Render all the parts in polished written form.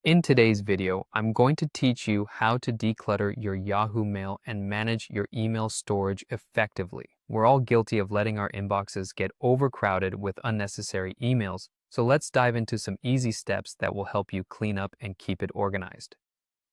In today's video, I'm going to teach you how to declutter your Yahoo Mail and manage your email storage effectively. We're all guilty of letting our inboxes get overcrowded with unnecessary emails, so let's dive into some easy steps that will help you clean up and keep it organized.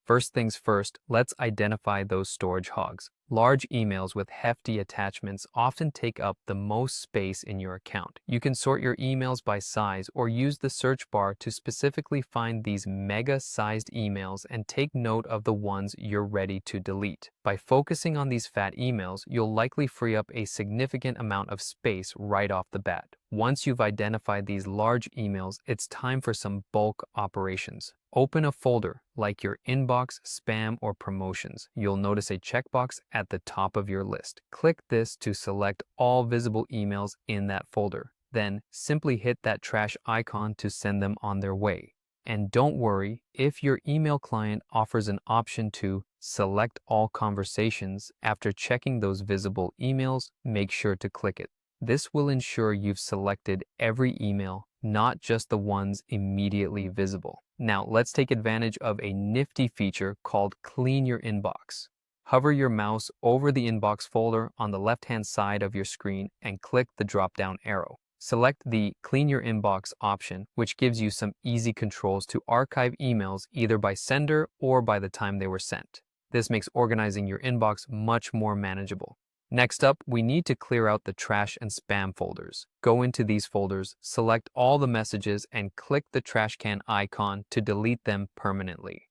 First things first, let's identify those storage hogs. Large emails with hefty attachments often take up the most space in your account. You can sort your emails by size or use the search bar to specifically find these mega-sized emails and take note of the ones you're ready to delete. By focusing on these fat emails, you'll likely free up a significant amount of space right off the bat. Once you've identified these large emails, it's time for some bulk operations. Open a folder like your inbox, spam, or promotions. You'll notice a checkbox at the top of your list. Click this to select all visible emails in that folder. Then simply hit that trash icon to send them on their way. And don't worry, if your email client offers an option to select all conversations after checking those visible emails, make sure to click it. This will ensure you've selected every email, not just the ones immediately visible. Now, let's take advantage of a nifty feature called Clean Your Inbox. Hover your mouse over the inbox folder on the left-hand side of your screen and click the drop-down arrow. Select the Clean Your Inbox option, which gives you some easy controls to archive emails either by sender or by the time they were sent. This makes organizing your inbox much more manageable. Next up, we need to clear out the trash and spam folders. Go into these folders, select all the messages, and click the trash can icon to delete them permanently.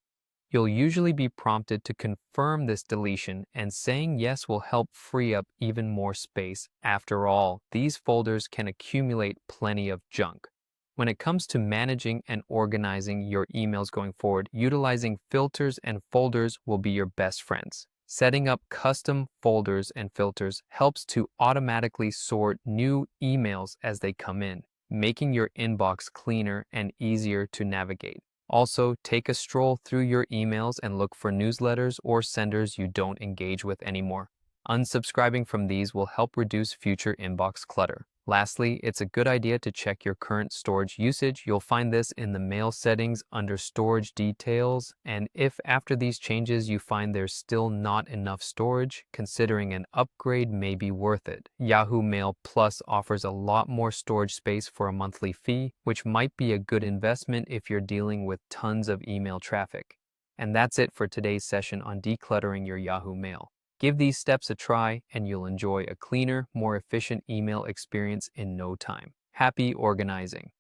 You'll usually be prompted to confirm this deletion, and saying yes will help free up even more space. After all, these folders can accumulate plenty of junk. When it comes to managing and organizing your emails going forward, utilizing filters and folders will be your best friends. Setting up custom folders and filters helps to automatically sort new emails as they come in, making your inbox cleaner and easier to navigate. Also, take a stroll through your emails and look for newsletters or senders you don't engage with anymore. Unsubscribing from these will help reduce future inbox clutter. Lastly, it's a good idea to check your current storage usage. You'll find this in the mail settings under storage details. And if after these changes you find there's still not enough storage, considering an upgrade may be worth it. Yahoo Mail Plus offers a lot more storage space for a monthly fee, which might be a good investment if you're dealing with tons of email traffic. And that's it for today's session on decluttering your Yahoo Mail. Give these steps a try and you'll enjoy a cleaner, more efficient email experience in no time. Happy organizing!